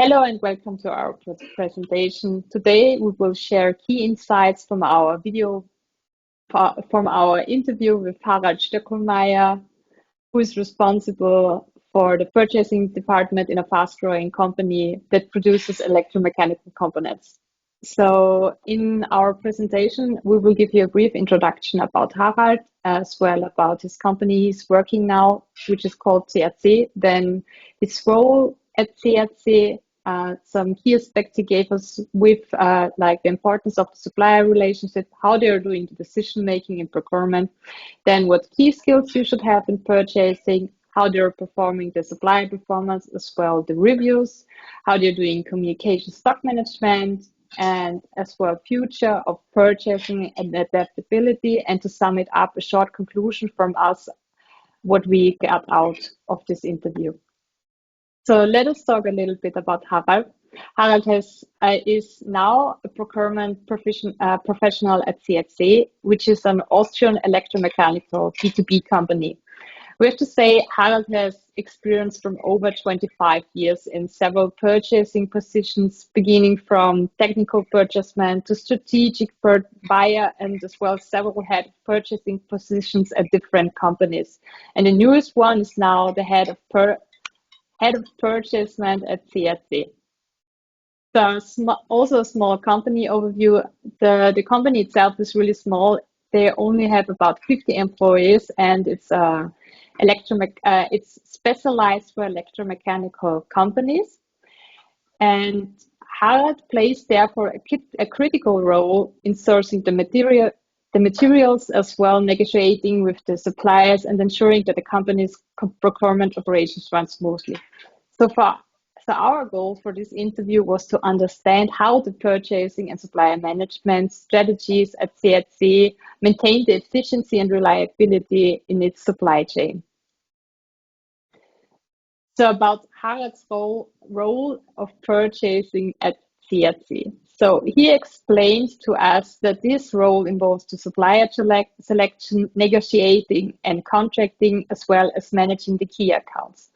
Hello and welcome to our presentation. Today we will share key insights from our interview with Harald Stöckelmeier, who is responsible for the purchasing department in a fast-growing company that produces electromechanical components. So in our presentation, we will give you a brief introduction about Harald, as well about his company he's working now, which is called CRC, then his role at CRC, some key aspects he gave us with like the importance of the supplier relationship, how they are doing the decision making in procurement, then what key skills you should have in purchasing, how they're performing the supplier performance, as well the reviews, how they're doing communication stock management, and as well future of purchasing and adaptability, and to sum it up, a short conclusion from us, what we got out of this interview. So let us talk a little bit about Harald. Harald is now a procurement professional at CFC, which is an Austrian electromechanical B2B company. We have to say Harald has experience from over 25 years in several purchasing positions, beginning from technical purchasement to strategic buyer, and as well several head purchasing positions at different companies. And the newest one is now the head of purchasement at CSC. So also a small company overview. The company itself is really small. They only have about 50 employees, and it's it's specialized for electromechanical companies. And Harald plays therefore a critical role in sourcing the materials, as well negotiating with the suppliers and ensuring that the company's procurement operations run smoothly. So our goal for this interview was to understand how the purchasing and supplier management strategies at CHC maintain the efficiency and reliability in its supply chain. So about Harald's role of purchasing at CHC. So he explained to us that this role involves the supplier selection, negotiating and contracting, as well as managing the key accounts.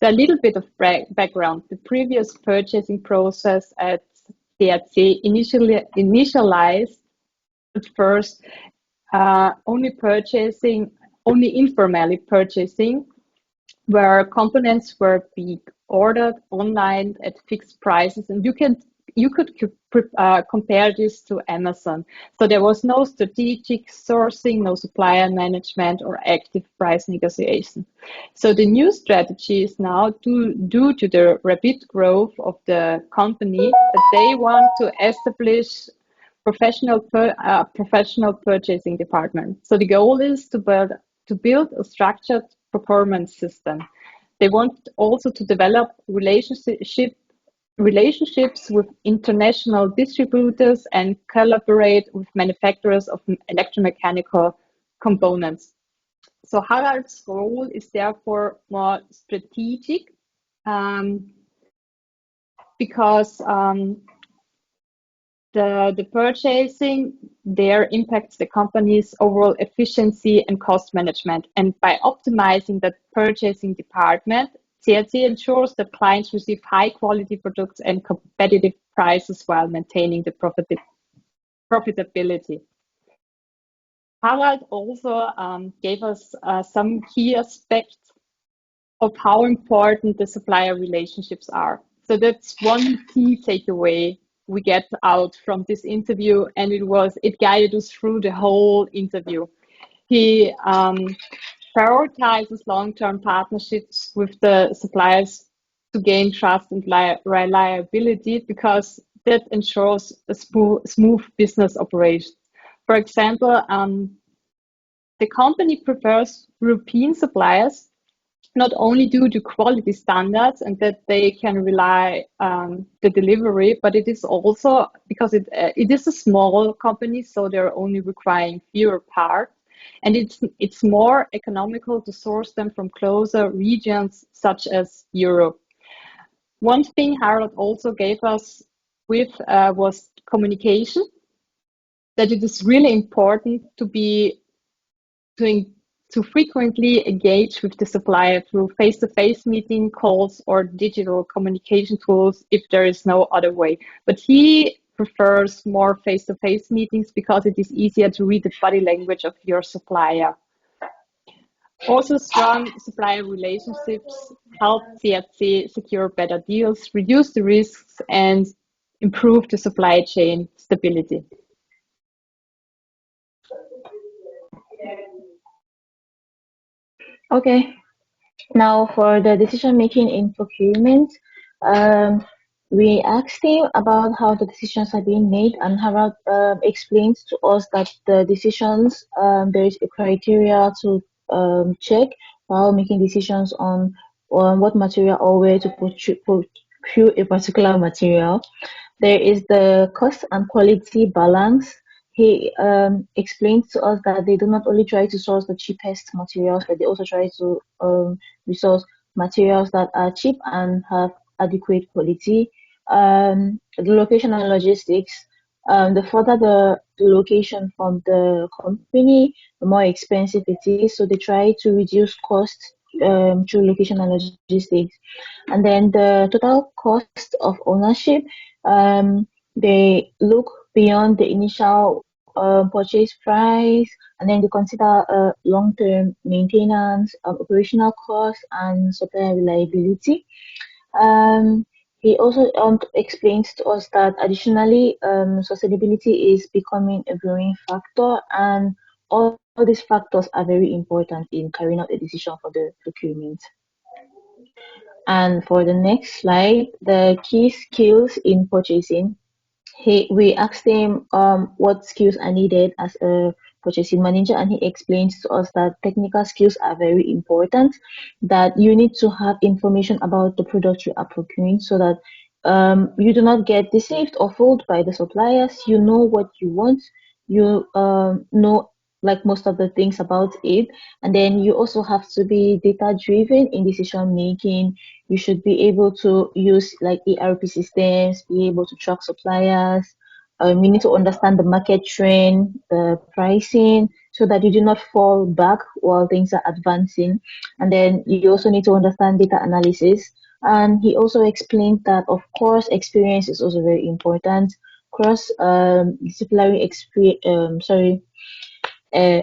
So a little bit of background. The previous purchasing process at CHC initialized at first only informally purchasing, where components were being ordered online at fixed prices, and you could compare this to Amazon. So there was no strategic sourcing, no supplier management or active price negotiation. So the new strategy is now due to the rapid growth of the company that they want to establish professional purchasing department. So the goal is to build a structured procurement system. They want also to develop relationships with international distributors and collaborate with manufacturers of electromechanical components. So Harald's role is therefore more strategic because the purchasing there impacts the company's overall efficiency and cost management. And by optimizing the purchasing department, CRC ensures that clients receive high quality products and competitive prices while maintaining the profitability. Harald also gave us some key aspects of how important the supplier relationships are. So that's one key takeaway we get out from this interview, and it guided us through the whole interview. He prioritizes long-term partnerships with the suppliers to gain trust and reliability, because that ensures a smooth business operation. For example, the company prefers European suppliers, not only due to quality standards and that they can rely on the delivery, but it is also because it is a small company, so they're only requiring fewer parts, and it's more economical to source them from closer regions such as Europe. One thing Harald also gave us with was communication, that it is really important to to frequently engage with the supplier through face-to-face meeting calls or digital communication tools if there is no other way. But he prefers more face-to-face meetings because it is easier to read the body language of your supplier. Also, strong supplier relationships help CFC secure better deals, reduce the risks, and improve the supply chain stability. Okay, now for the decision making in procurement, um, we asked him about how the decisions are being made, and Harald explained to us that the decisions, there is a criteria to check while making decisions on what material or where to procure a particular material. There is the cost and quality balance. He explains to us that they do not only try to source the cheapest materials, but they also try to resource materials that are cheap and have adequate quality. The location and logistics. The further the location from the company, the more expensive it is. So they try to reduce costs through location and logistics. And then the total cost of ownership, they look beyond the initial purchase price, and then they consider long-term maintenance, operational costs, and supplier reliability. He also explains to us that additionally, sustainability is becoming a growing factor, and all these factors are very important in carrying out a decision for the procurement. And for the next slide, the key skills in purchasing. We asked him what skills are needed as a purchasing manager, and he explains to us that technical skills are very important, that you need to have information about the product you are procuring so that you do not get deceived or fooled by the suppliers. You know what you want, you know like most of the things about it, and then you also have to be data driven in decision making. You should be able to use like ERP systems, be able to track suppliers. You need to understand the market trend, the pricing, so that you do not fall back while things are advancing. And then you also need to understand data analysis. And he also explained that, of course, experience is also very important. Cross disciplinary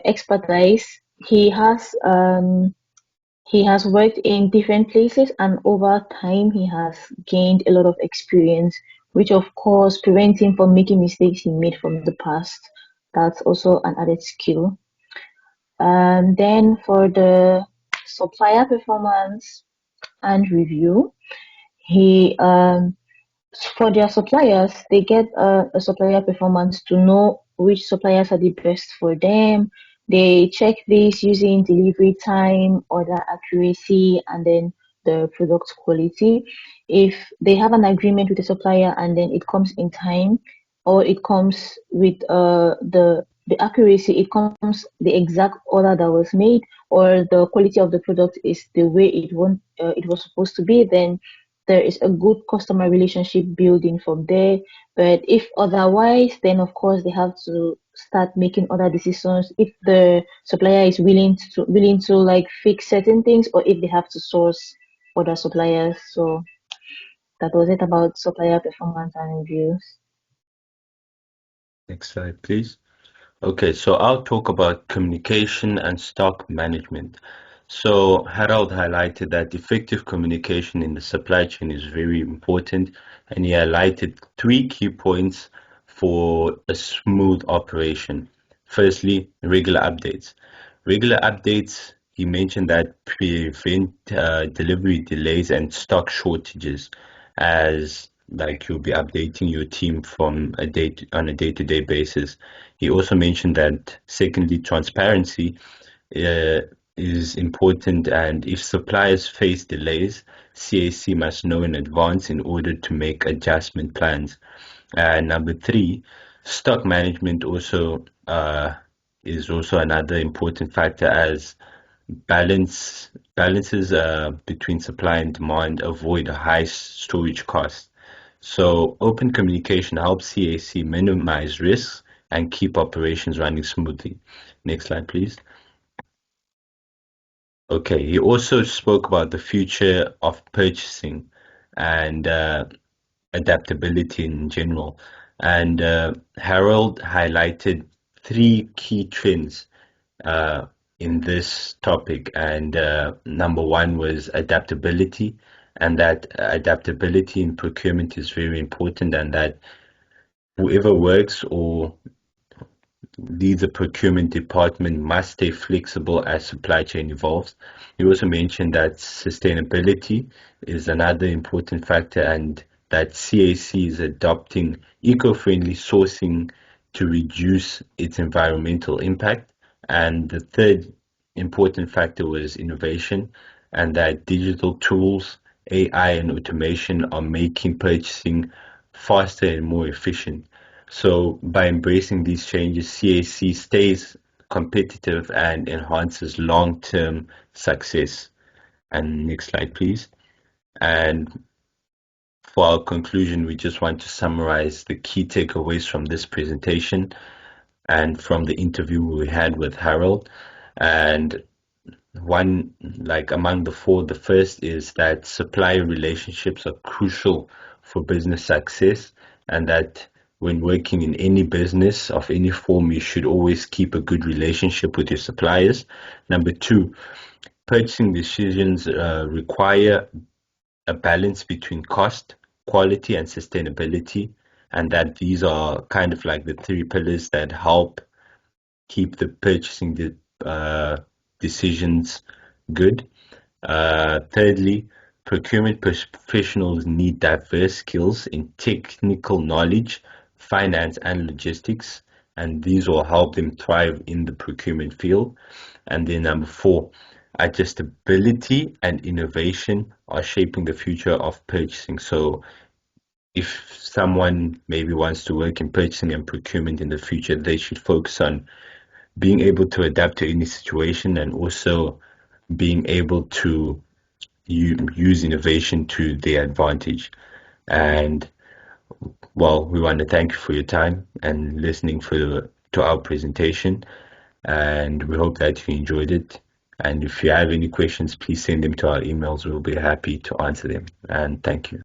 expertise. He has worked in different places, and over time he has gained a lot of experience, which of course prevents him from making mistakes he made from the past. That's also an added skill. And then for the supplier performance and review, he for their suppliers, they get a supplier performance to know which suppliers are the best for them. They check this using delivery time, order accuracy, and then the product quality. If they have an agreement with the supplier and then it comes in time, or it comes with the accuracy, it comes the exact order that was made, or the quality of the product is the way it was supposed to be, then there is a good customer relationship building from there. But if otherwise, then of course they have to start making other decisions if the supplier is willing to like fix certain things, or if they have to source other suppliers. So that was it about supplier performance and reviews. Next slide, please. Okay, so I'll talk about communication and stock management. So Harold highlighted that effective communication in the supply chain is very important, and he highlighted three key points for a smooth operation. Firstly, regular updates. Regular updates, he mentioned that prevent delivery delays and stock shortages, as like you'll be updating your team from on a day-to-day basis. He also mentioned that secondly, transparency uh, is important, and if suppliers face delays, CAC must know in advance in order to make adjustment plans. And number three, stock management also is also another important factor, as balances between supply and demand avoid high storage costs. So open communication helps CAC minimize risks and keep operations running smoothly. Next slide, please. Okay, he also spoke about the future of purchasing and adaptability in general. And Harold highlighted three key trends uh, in this topic. And number one was adaptability, and that adaptability in procurement is very important, and that whoever works or leads a procurement department must stay flexible as supply chain evolves. You also mentioned that sustainability is another important factor and that CAC is adopting eco-friendly sourcing to reduce its environmental impact. And the third important factor was innovation and that digital tools, AI and automation are making purchasing faster and more efficient. So by embracing these changes, CAC stays competitive and enhances long-term success. And next slide, please. And for our conclusion, we just want to summarize the key takeaways from this presentation and from the interview we had with Harold. And one, like among the four, the first is that supplier relationships are crucial for business success, and that when working in any business of any form, you should always keep a good relationship with your suppliers. Number two, purchasing decisions require a balance between cost, quality, and sustainability, and that these are kind of like the three pillars that help keep the decisions good. Thirdly, procurement professionals need diverse skills in technical knowledge, finance, and logistics, and these will help them thrive in the procurement field. And then number four, adjustability and innovation are shaping the future of purchasing. So if someone maybe wants to work in purchasing and procurement in the future, they should focus on being able to adapt to any situation and also being able to use innovation to their advantage. And well, we want to thank you for your time and listening to our presentation. And we hope that you enjoyed it. And if you have any questions, please send them to our emails. We'll be happy to answer them. And thank you.